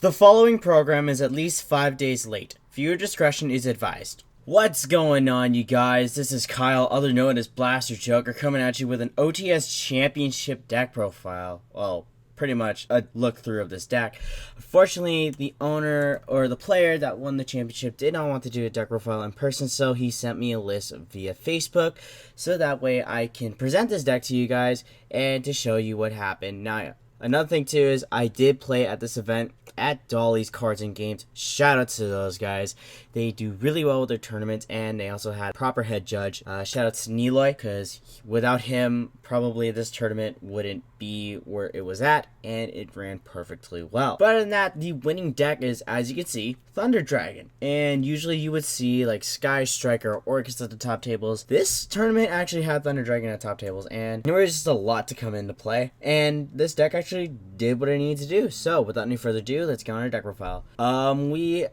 The following program is at least 5 days late. Viewer discretion is advised. What's going on, you guys? This is Kyle, other known as Blaster Joker, coming at you with an OTS Championship deck profile. Well, pretty much a look through of this deck. Unfortunately, the owner or the player that won the championship did not want to do a deck profile in person, so he sent me a list via Facebook, so that way I can present this deck to you guys and to show you what happened. Now, another thing too is I did play at this event at Dolly's Cards and Games. Shout out to those guys. They do really well with their tournaments, and they also had proper head judge. Shout out to Niloy, because without him, probably this tournament wouldn't be where it was at, and it ran perfectly well. But other than that, the winning deck is, as you can see, Thunder Dragon. And usually you would see like Sky Striker or Orcus at the top tables. This tournament actually had Thunder Dragon at top tables, and there was just a lot to come into play. And this deck actually did what it needed to do. So without any further ado, let's get on our deck profile. We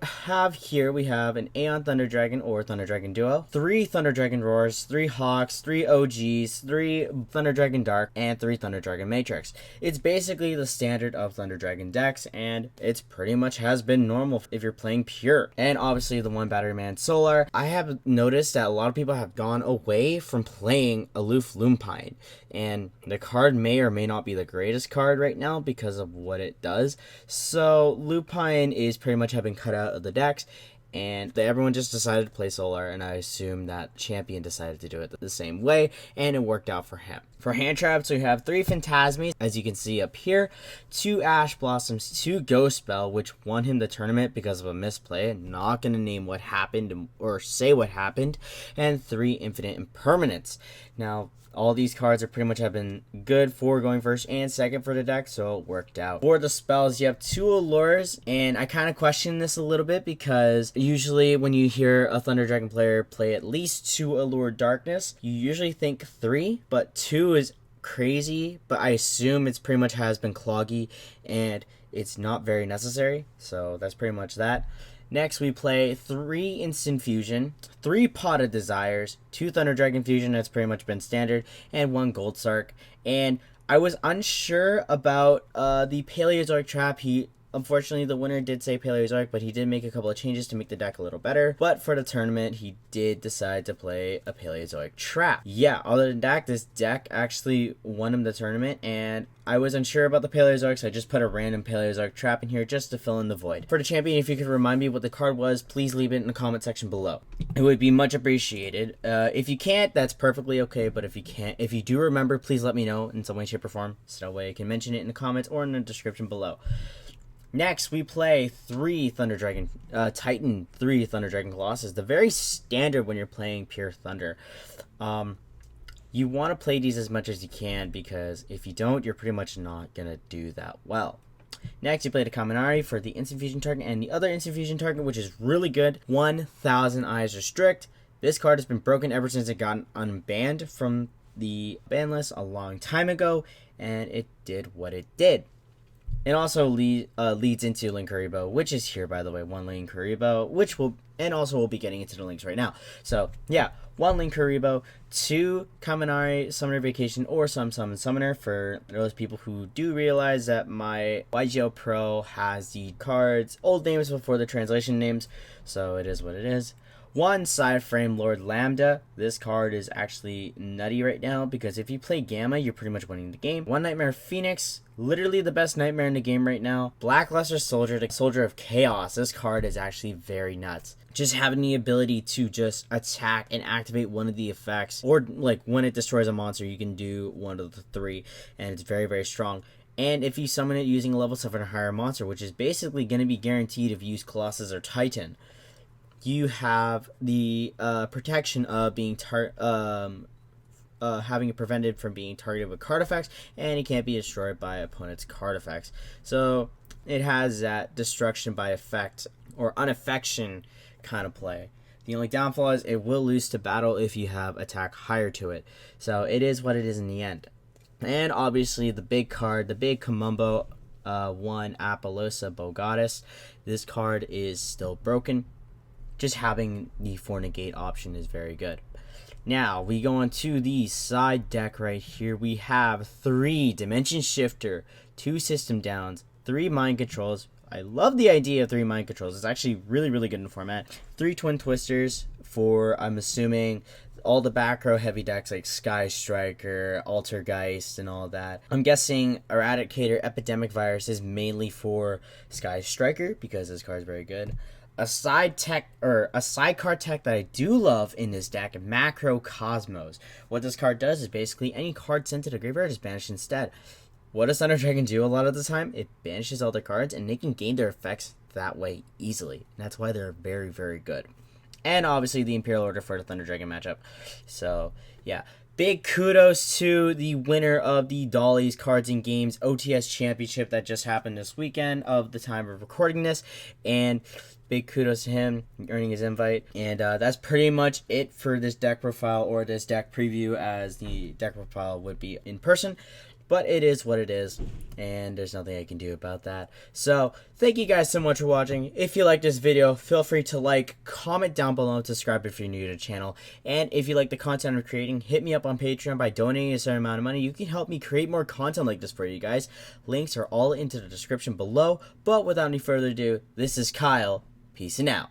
have an Aeon Thunder Dragon or Thunder Dragon Duo, 3 Thunder Dragon Roars, 3 Hawks, 3 OGs, 3 Thunder Dragon Dark, and 3 Thunder Dragon Matrix. It's basically the standard of Thunder Dragon decks, and it's pretty much has been normal if you're playing pure. And obviously the 1 Battery Man Solar. I have noticed that a lot of people have gone away from playing Aloof Lupine, and the card may or may not be the greatest card right now because of what it does. So Lupine is pretty much having cut out of the decks, and everyone just decided to play Solar, and I assume that Champion decided to do it the same way, and it worked out for him. For hand traps, we have 3 Phantasmes, as you can see up here, 2 Ash Blossoms, 2 Ghost Spell, which won him the tournament because of a misplay. I'm not going to name what happened or say what happened, and 3 Infinite Impermanence. Now, all these cards are pretty much have been good for going first and second for the deck, so it worked out. For the spells, you have 2 Allures, and I kind of question this a little bit because usually when you hear a Thunder Dragon player play at least 2 Allure Darkness, you usually think 3, but 2 is crazy, but I assume it's pretty much has been cloggy and it's not very necessary, so that's pretty much that. Next, we play 3 Instant Fusion, 3 Pot of Desires, 2 Thunder Dragon Fusion, that's pretty much been standard, and 1 Gold Sark. And I was unsure about the Paleozoic Trap. Unfortunately, the winner did say Paleozoic, but he did make a couple of changes to make the deck a little better. But for the tournament, he did decide to play a Paleozoic Trap. Yeah, other than that, this deck actually won him the tournament, and I was unsure about the Paleozoic, so I just put a random Paleozoic Trap in here just to fill in the void. For the champion, if you could remind me what the card was, please leave it in the comment section below. It would be much appreciated. If you can't, that's perfectly okay, but if you do remember, please let me know in some way, shape, or form, so that way I can mention it in the comments or in the description below. Next, we play 3 Thunder Dragon Titan, 3 Thunder Dragon Colossus. The very standard when you're playing pure Thunder. You want to play these as much as you can, because if you don't, you're pretty much not going to do that well. Next, you play the Kaminari for the Instant Fusion target and the other Instant Fusion target, which is really good. 1,000 Eyes Restrict. This card has been broken ever since it got unbanned from the ban list a long time ago, and it did what it did. It also leads into Linkuriboh, which is here, by the way. 1 Linkuriboh, we'll be getting into the links right now. So, yeah, 1 Linkuriboh, 2 Kaminari Summoner Vacation or Summon Summoner, for those people who do realize that my YGO Pro has the cards old names before the translation names, so it is what it is. 1 Side Frame Lord Lambda. This card is actually nutty right now, because if you play Gamma, you're pretty much winning the game. 1 Nightmare Phoenix. Literally the best nightmare in the game right now. Blackluster Soldier, the Soldier of Chaos. This card is actually very nuts. Just having the ability to just attack and activate one of the effects, or like when it destroys a monster, you can do one of the 3, and it's very, very strong. And if you summon it using a level 7 or higher monster, which is basically going to be guaranteed if you use Colossus or Titan, you have the protection of being having it prevented from being targeted with card effects, and it can't be destroyed by opponent's card effects. So it has that destruction by effect or unaffection kind of play. The only downfall is it will lose to battle if you have attack higher to it. So it is what it is in the end. And obviously the big card, the big Kamumbo, 1 Apollosa Bogoddess. This card is still broken. Just having the Fornegate option is very good. Now, we go on to the side deck right here. We have 3 Dimension Shifter, 2 System Downs, 3 Mind Controls, I love the idea of 3 mind controls. It's actually really, really good in the format. 3 twin twisters for, I'm assuming, all the back row heavy decks like Sky Striker, Altergeist, and all that. I'm guessing Eradicator Epidemic Virus is mainly for Sky Striker because this card is very good. A sidecar tech that I do love in this deck, Macro Cosmos. What this card does is basically any card sent to the graveyard is banished instead. What does Thunder Dragon do a lot of the time? It banishes all their cards, and they can gain their effects that way easily. And that's why they're very, very good. And obviously the Imperial Order for the Thunder Dragon matchup. So, yeah. Big kudos to the winner of the Dolly's Cards and Games OTS Championship that just happened this weekend of the time of recording this. And big kudos to him earning his invite. And that's pretty much it for this deck profile or this deck preview, as the deck profile would be in person. But it is what it is, and there's nothing I can do about that. So, thank you guys so much for watching. If you like this video, feel free to like, comment down below, and subscribe if you're new to the channel. And if you like the content I'm creating, hit me up on Patreon by donating a certain amount of money. You can help me create more content like this for you guys. Links are all into the description below. But without any further ado, this is Kyle. Peace and out.